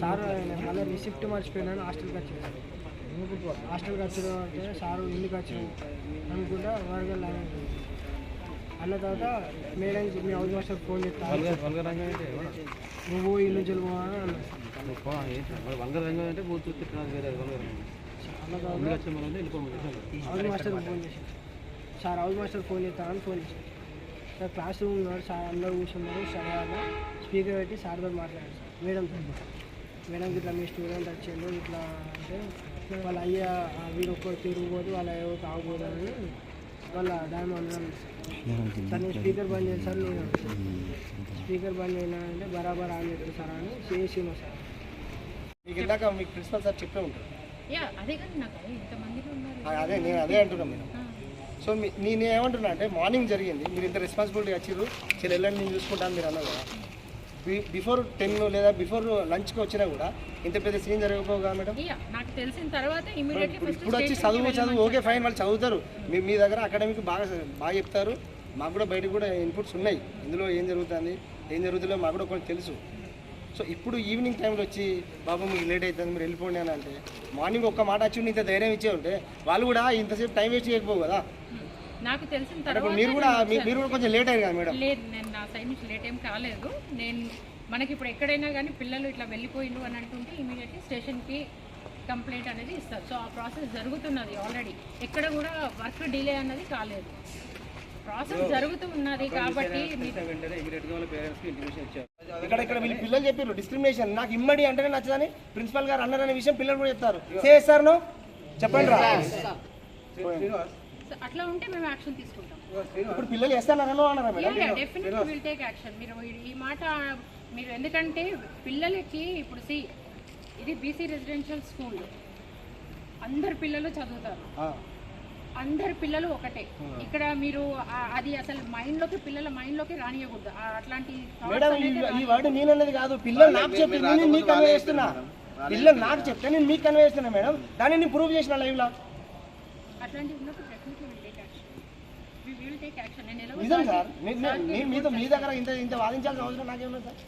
Sir మళ్ళీ receipt మర్చిపోయినాను హాస్టల్కి వచ్చాను. హాస్టల్కి వచ్చాడు అంటే సారు ఎందుకు వచ్చాను అనుకుంటా వరగల్ అన్న తర్వాత మేడం మీ హౌస్ మాస్టర్ ఫోన్ చేస్తాను నువ్వు ఇల్లు నుంచి పోవా అన్న. హౌస్ మాస్టర్ ఫోన్ చేశాను సార్ హౌస్ మాస్టర్ ఫోన్ చేస్తానని ఫోన్ చేశాను సార్ క్లాస్ రూమ్ ఉన్నాడు సార్ అందరూ కూర్చున్నారు సరే అన్న స్పీకర్ పెట్టి సార్ గారు మాట్లాడారు సార్ మేడం ఇట్లా మీ స్టూడెంట్ వచ్చిండు ఇట్లా అంటే వాళ్ళ అయ్యా వీడు ఒక్కరు తిరిగిపోదు వాళ్ళ ఏవో తాగబోదు అని వాళ్ళ దాని అన్నాను సార్ నేను స్పీకర్ బంద్ చేయాలి సార్ నేను స్పీకర్ బంద్ చేయనా అంటే బరాబర్ ఆన్ చేస్తాను సార్ అని చేసినా సార్. మీకు ఇందాక మీకు ప్రిన్సిపల్ సార్ చెప్పే ఉంటారు అదే నేను అదే అంటున్నాను మీరు. సో నేను ఏమంటున్నా అంటే మార్నింగ్ జరిగింది మీరు ఇంత రెస్పాన్సిబిలిటీ వచ్చారు సరే వెళ్ళండి నేను చూసుకుంటాను మీరు అన్నారు కదా బిఫోర్ 10 లేదా బిఫోర్ లంచ్కి వచ్చినా కూడా ఇంత పెద్ద సీన్ జరగకపోగా మేడం నాకు తెలిసిన తర్వాత ఇప్పుడు వచ్చి చదువు ఓకే ఫైన్ వాళ్ళు చదువుతారు మీ దగ్గర అకాడమిక్ బాగా చెప్తారు మాకు కూడా బయటకు కూడా ఇన్పుట్స్ ఉన్నాయి ఇందులో ఏం జరుగుతుందో మాకు కూడా కొంచెం తెలుసు. సో ఇప్పుడు ఈవినింగ్ టైంలో వచ్చి బాబు మీకు లేట్ అవుతుంది మీరు వెళ్ళిపోండి అని అంటే మార్నింగ్ ఒక్క మాట వచ్చి ఇంత ధైర్యం ఇచ్చే ఉంటే వాళ్ళు కూడా ఇంతసేపు టైం వేస్ట్ చేయకపోవు కదా. నాకు తెలిసిన తర్వాత మీరు కూడా కొంచెం లేట్ అయ్యారు కదా మేడం. లేదు నేను నా సైడ్ నుంచి లేట్ ఏం కాలేదు. నేను మనకి ఇప్పుడు ఎక్కడైనా కానీ పిల్లలు ఇట్లా వెళ్ళిపోయిండు అని అంటుంటే ఇమీడియట్లీ స్టేషన్కి కంప్లైంట్ అనేది ఇస్తారు. సో ఆ ప్రాసెస్ జరుగుతున్నది ఆల్రెడీ ఎక్కడ కూడా వర్క్ డిలే అన్నది కాలేదు ప్రాసెస్ జరుగుతూ ఉన్నది. కాబట్టి ఇక్కడ వీళ్ళు పిల్లలు చెప్పారు డిస్క్రిమినేషన్ నాకు ఇమ్మడి అంటేనే నచ్చదని ప్రిన్సిపల్ గారు అన్నారనే విషయం పిల్లలు కూడా చెప్తారు సార్ నో చెప్పండి రా అట్లా ఉంటే మేము యాక్షన్ తీసుకుంటాం. ఇప్పుడు పిల్లలు డెఫినెట్లీ విల్ టేక్ యాక్షన్. మీరు ఈ మాట మీరు ఎందుకంటే పిల్లలకి ఇప్పుడు ఇది బీసీ రెసిడెన్షియల్ స్కూల్ అందరు పిల్లలు చదువుతారు అందరు పిల్లలు ఒకటే ఇక్కడ మీరు అది అసలు పిల్లల మైండ్లోకి రానియకూడదు అట్లాంటి ఈ వర్డ్ నేనన్నది కాదు పిల్లలు నాకు చెప్పి నేను మీకు కన్వే చేస్తున్నా పిల్లలు నాకు చెప్తే నేను మీకు కన్వే చేస్తున్నా మేడం దాన్ని నేను ప్రూవ్ చేసిన లైవ్లో అట్లాంటివి ఉన్నప్పుడు డెఫినెట్లీ విల్ టేక్ యాక్షన్. నిజం సార్ మీ దగ్గర ఇంత వాదించాల్సిన అవసరం నాకేమన్నా సార్.